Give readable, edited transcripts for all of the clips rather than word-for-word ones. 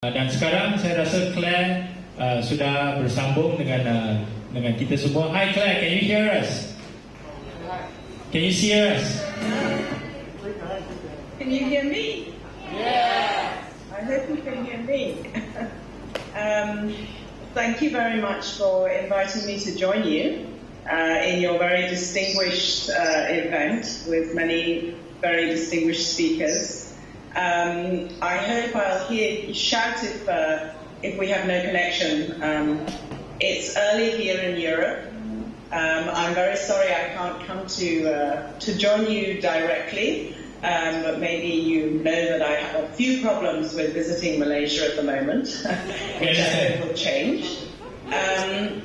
Dan sekarang saya rasa Clare sudah bersambung dengan kita semua. Hi Clare, can you hear us? Can you see us? Can you hear me? Yes. I hope you can hear me. Thank you very much for inviting me to join you in your very distinguished event with many very distinguished speakers. I hope I'll hear shout if we have no connection. It's early here in Europe. I'm very sorry I can't come to join you directly, but maybe you know that I have a few problems with visiting Malaysia at the moment, which I hope will change. And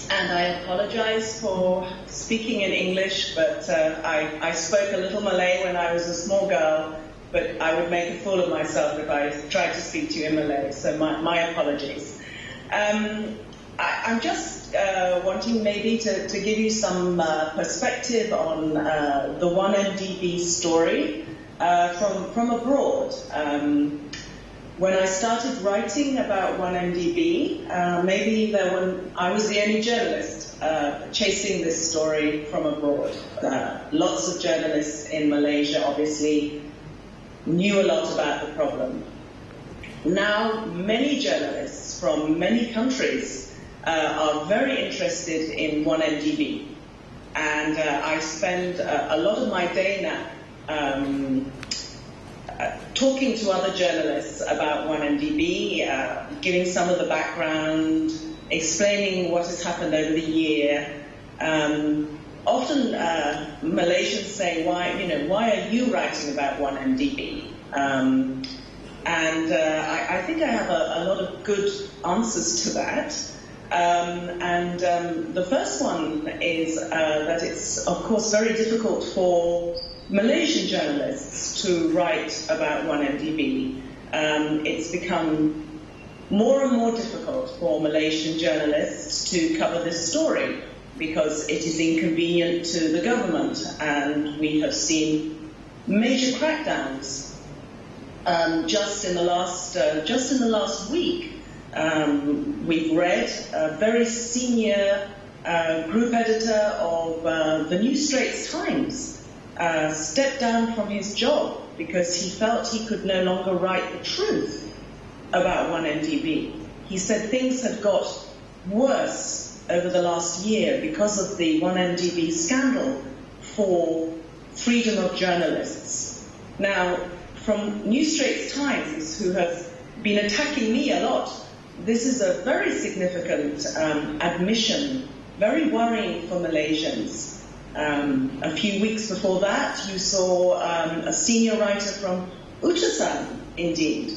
I apologize for speaking in English, but I spoke a little Malay when I was a small girl, but I would make a fool of myself if I tried to speak to you in Malay, so my apologies. I'm just wanting maybe to give you some perspective on the 1MDB story from abroad. When I started writing about 1MDB, maybe I was the only journalist chasing this story from abroad. Lots of journalists in Malaysia obviously knew a lot about the problem. Now, many journalists from many countries are very interested in 1MDB, and I spend a lot of my day now talking to other journalists about 1MDB, giving some of the background, explaining what has happened over the year. Often Malaysians say, why are you writing about 1MDB? I think I have a lot of good answers to that. The first one is that it's, of course, very difficult for Malaysian journalists to write about 1MDB. It's become more and more difficult for Malaysian journalists to cover this story because it is inconvenient to the government, and we have seen major crackdowns just in the last week. We've read a very senior group editor of the New Straits Times stepped down from his job because he felt he could no longer write the truth about 1MDB. He said things had got worse over the last year because of the 1MDB scandal for freedom of journalists. Now, from New Straits Times, who have been attacking me a lot, this is a very significant admission, very worrying for Malaysians. A few weeks before that, you saw a senior writer from Utusan, indeed,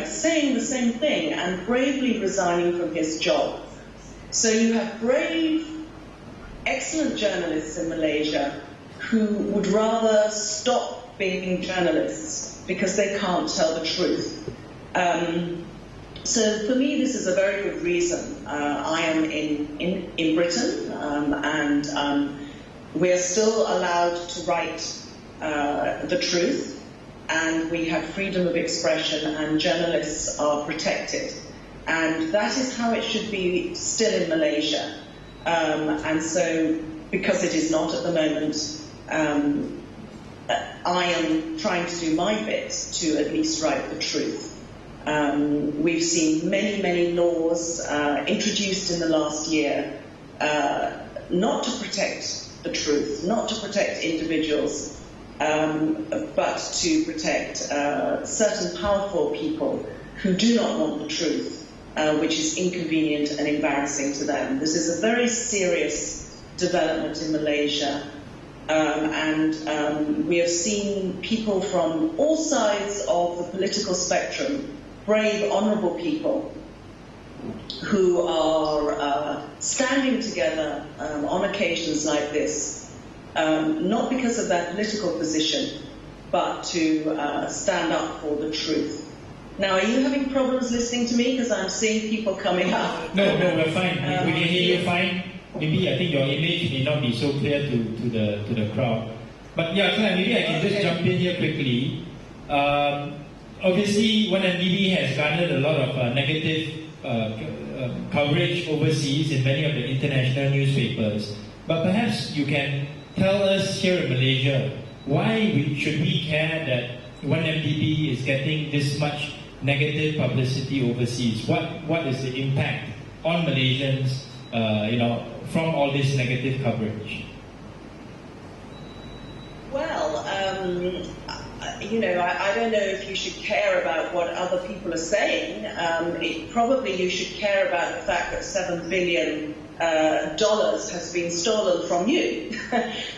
saying the same thing and bravely resigning from his job. So you have brave, excellent journalists in Malaysia who would rather stop being journalists because they can't tell the truth. So for me, this is a very good reason. I am in Britain, and we are still allowed to write the truth, and we have freedom of expression, and journalists are protected. And that is how it should be still in Malaysia. And so, because it is not at the moment, I am trying to do my bit to at least write the truth. We've seen many laws introduced in the last year, not to protect the truth, not to protect individuals, but to protect certain powerful people who do not want the truth, which is inconvenient and embarrassing to them. This is a very serious development in Malaysia. We have seen people from all sides of the political spectrum, brave, honourable people, who are standing together on occasions like this, not because of their political position, but to stand up for the truth. Now, are you having problems listening to me? Because I'm seeing people coming up. No, we're fine. We can hear you fine. Maybe I think your image may not be so clear to the crowd. But yeah, Claire, maybe I can just jump in here quickly. obviously, 1MDB has garnered a lot of negative coverage overseas in many of the international newspapers. But perhaps you can tell us here in Malaysia, should we care that 1MDB is getting this much negative publicity overseas? What is the impact on Malaysians, from all this negative coverage? Well, I don't know if you should care about what other people are saying. Probably you should care about the fact that $7 billion has been stolen from you.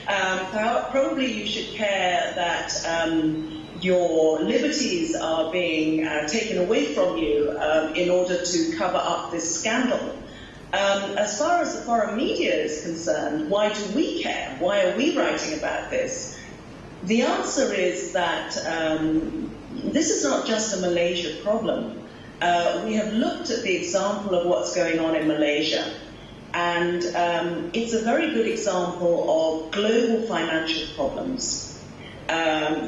Probably you should care that your liberties are being taken away from you in order to cover up this scandal. As far as the foreign media is concerned, why do we care? Why are we writing about this? The answer is that this is not just a Malaysia problem. We have looked at the example of what's going on in Malaysia, and it's a very good example of global financial problems.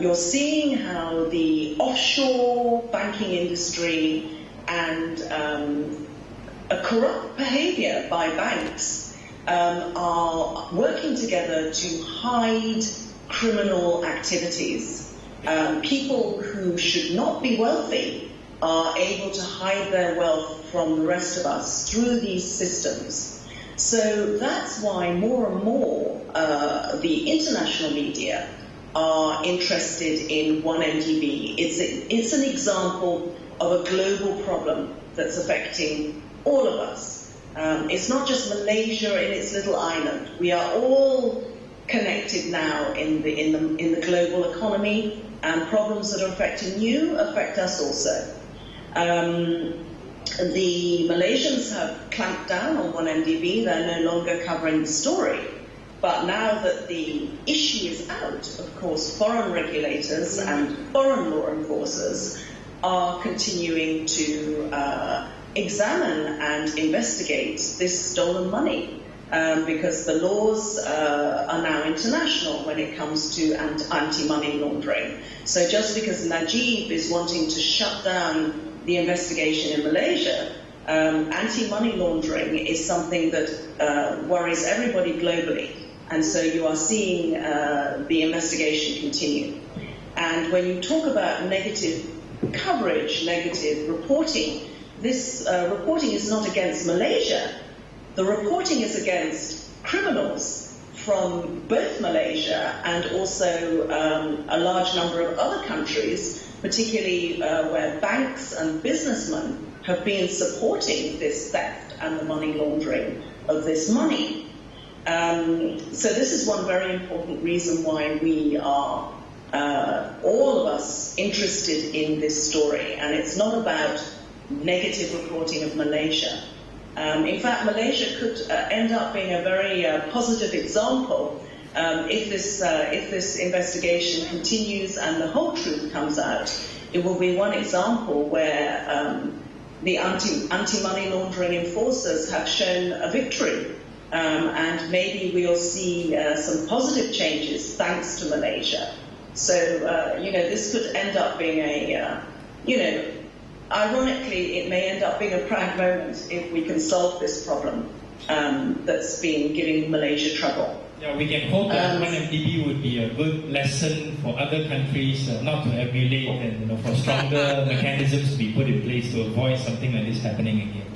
You're seeing how the offshore banking industry and a corrupt behavior by banks are working together to hide criminal activities. People who should not be wealthy are able to hide their wealth from the rest of us through these systems. So that's why more and more the international media are interested in 1MDB. It's an example of a global problem that's affecting all of us. It's not just Malaysia in its little island. We are all connected now in the global economy, and problems that are affecting you affect us also. The Malaysians have clamped down on 1MDB. They're no longer covering the story. But now that the issue is out, of course, foreign regulators and foreign law enforcers are continuing to examine and investigate this stolen money. Because the laws are now international when it comes to anti-money laundering. So just because Najib is wanting to shut down the investigation in Malaysia, anti-money laundering is something that worries everybody globally. And so you are seeing the investigation continue. And when you talk about negative coverage, negative reporting, this reporting is not against Malaysia. The reporting is against criminals from both Malaysia and also a large number of other countries, particularly where banks and businessmen have been supporting this theft and the money laundering of this money. So this is one very important reason why we are, all of us, interested in this story. And it's not about negative reporting of Malaysia. In fact, Malaysia could end up being a very positive example if this investigation continues and the whole truth comes out. It will be one example where the anti-money laundering enforcers have shown a victory, and maybe we'll see some positive changes thanks to Malaysia. So, this could end up being a, ironically, it may end up being a proud moment if we can solve this problem that's been giving Malaysia trouble. Yeah, we can hope that 1MDB would be a good lesson for other countries not to emulate, and for stronger mechanisms to be put in place to avoid something like this happening again.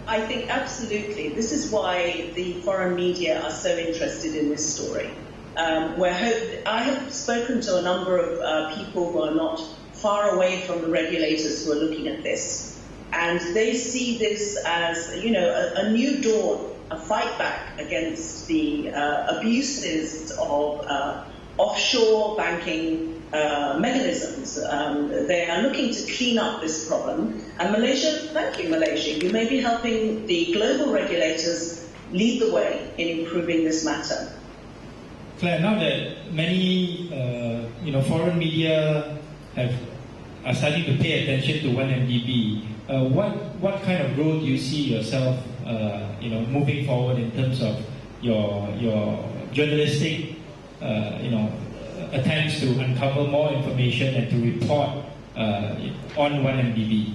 I think absolutely. This is why the foreign media are so interested in this story. I have spoken to a number of people who are not far away from the regulators who are looking at this, and they see this as a new dawn, a fight back against the abuses of offshore banking mechanisms. They are looking to clean up this problem, and Malaysia, thank you Malaysia, you may be helping the global regulators lead the way in improving this matter. Claire, now that many foreign media are starting to pay attention to 1MDB, what kind of role do you see yourself moving forward in terms of your journalistic attempts to uncover more information and to report on 1MDB?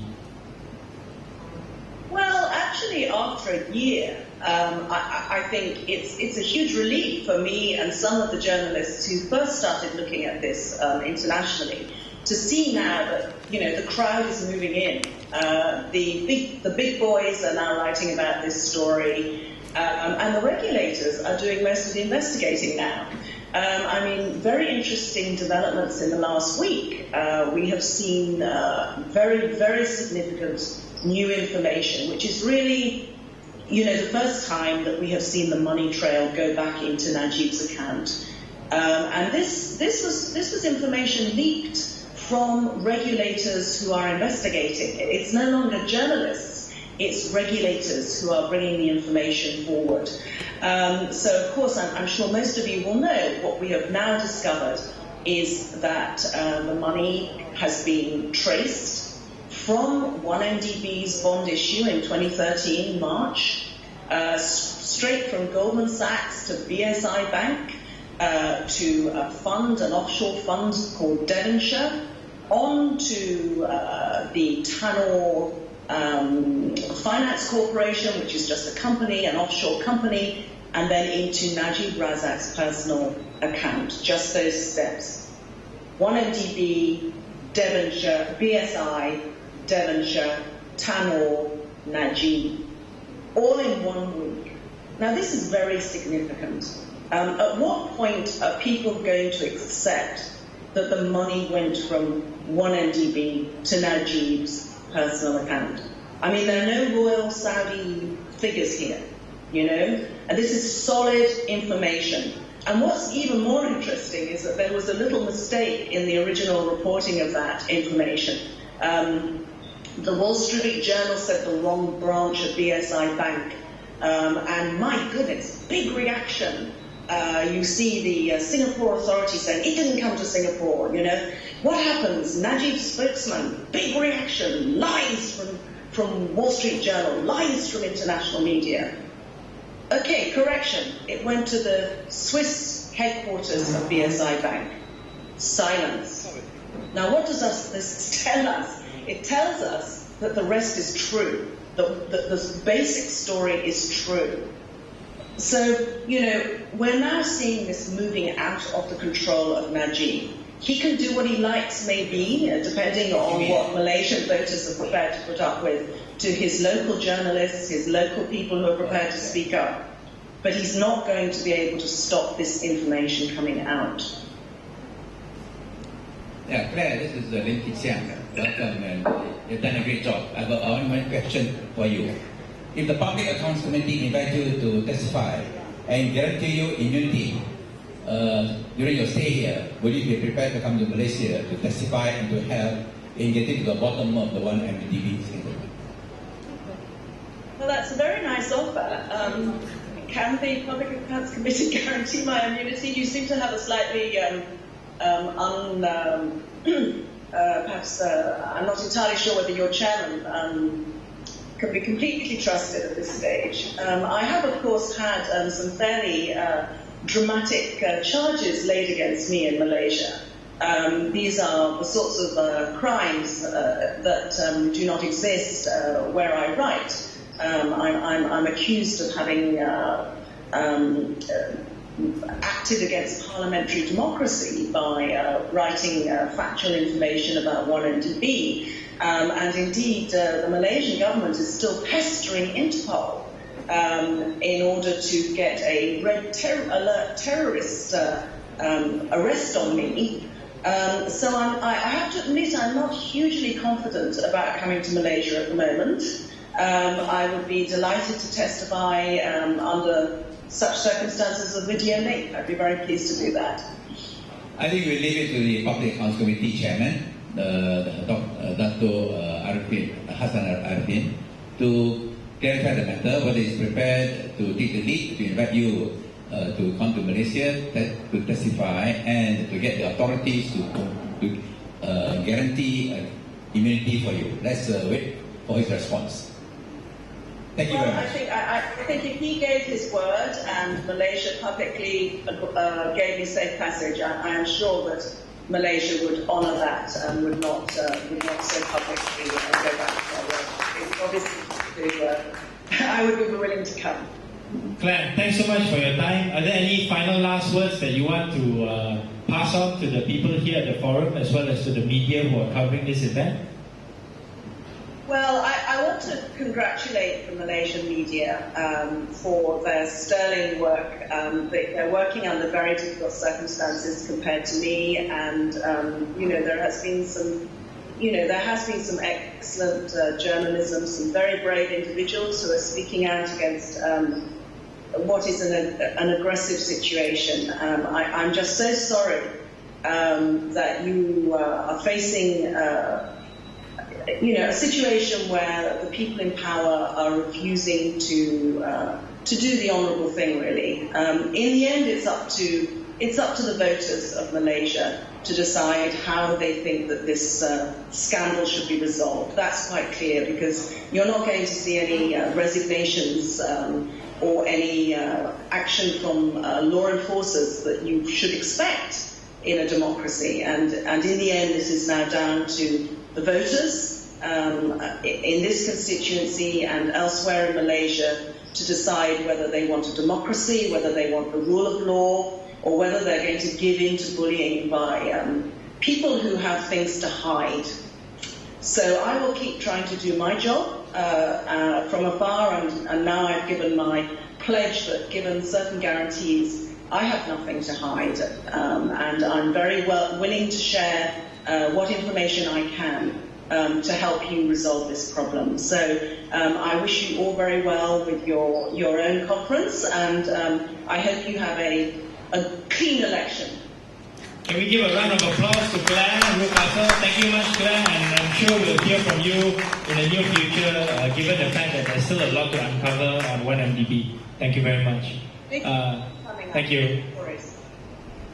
Well, actually, after a year, I think it's a huge relief for me and some of the journalists who first started looking at this internationally to see now that the crowd is moving in. The big boys are now writing about this story, and the regulators are doing most of the investigating now. I mean, very interesting developments in the last week. We have seen very, very significant new information, which is really, the first time that we have seen the money trail go back into Najib's account. And this was information leaked from regulators who are investigating. It's no longer journalists, it's regulators who are bringing the information forward. So, of course, I'm sure most of you will know what we have now discovered is that the money has been traced from 1MDB's bond issue in 2013, March, straight from Goldman Sachs to BSI Bank, to a fund, an offshore fund called Devonshire, on to the Tanor Finance Corporation, which is just a company, an offshore company, and then into Najib Razak's personal account. Just those steps. 1MDB, Devonshire, BSI, Devonshire, Tanor, Najib, all in 1 week. Now this is very significant. At what point are people going to accept that the money went from 1MDB to Najib's personal account? I mean, there are no royal Saudi figures here, and this is solid information. And what's even more interesting is that there was a little mistake in the original reporting of that information. The Wall Street Journal said the wrong branch of BSI Bank, and my goodness, big reaction. You see the Singapore authorities saying it didn't come to Singapore, What happens? Najib's spokesman, big reaction, lies from Wall Street Journal, lies from international media. Okay, correction. It went to the Swiss headquarters of BSI Bank. Silence. Now what does this tell us? It tells us that the rest is true, that the basic story is true. So, we're now seeing this moving out of the control of Najib. He can do what he likes, maybe, depending on what Malaysian voters are prepared to put up with, to his local journalists, his local people who are prepared to speak up. But he's not going to be able to stop this information coming out. Yeah, Claire, this is Lin Xiang. Welcome, and you've done a great job. I have one question for you. If the Public Accounts Committee invite you to testify and guarantee you immunity during your stay here, will you be prepared to come to Malaysia to testify and to help in getting to the bottom of the 1MDB scandal? Well, that's a very nice offer. Can the Public Accounts Committee guarantee my immunity? You seem to have a slightly perhaps I'm not entirely sure whether your chairman can be completely trusted at this stage. I have, of course, had some fairly dramatic charges laid against me in Malaysia. These are the sorts of crimes that do not exist where I write. I'm accused of having acted against parliamentary democracy by writing factual information about 1MDB. And indeed, the Malaysian government is still pestering Interpol in order to get a red alert terrorist arrest on me. So I have to admit I'm not hugely confident about coming to Malaysia at the moment. I would be delighted to testify under such circumstances of video link. I'd be very pleased to do that. I think we'll leave it to the Public Accounts Committee Chairman, Dato' Hassan Arifin, to clarify the matter, whether he's prepared to take the lead to invite you to come to Malaysia to testify and to get the authorities to guarantee immunity for you. Let's wait for his response. Thank you very much. I think if he gave his word and Malaysia publicly gave me safe passage, I am sure that Malaysia would honour that and would not so publicly go back to our word. Obviously, I would be willing to come. Clare, thanks so much for your time. Are there any final last words that you want to pass on to the people here at the forum as well as to the media who are covering this event? Well, I want to congratulate the Malaysian media for their sterling work. They're working under very difficult circumstances compared to me, and there has been some excellent journalism, some very brave individuals who are speaking out against what is an aggressive situation. I'm just so sorry that you are facing a situation where the people in power are refusing to do the honourable thing. Really, in the end, it's up to the voters of Malaysia to decide how they think that this scandal should be resolved. That's quite clear, because you're not going to see any resignations or any action from law enforcers that you should expect in a democracy. And in the end, this is now down to the voters in this constituency and elsewhere in Malaysia to decide whether they want a democracy, whether they want the rule of law, or whether they're going to give in to bullying by people who have things to hide. So I will keep trying to do my job from afar, and now I've given my pledge that, given certain guarantees, I have nothing to hide, and I'm very willing to share what information I can to help you resolve this problem. So I wish you all very well with your own conference, and I hope you have a clean election. Can we give a round of applause to Clare Brown? Thank you much, Clare, and I'm sure we'll hear from you in the near future, given the fact that there's still a lot to uncover on 1MDB. Thank you very much. Thank you. Thank you.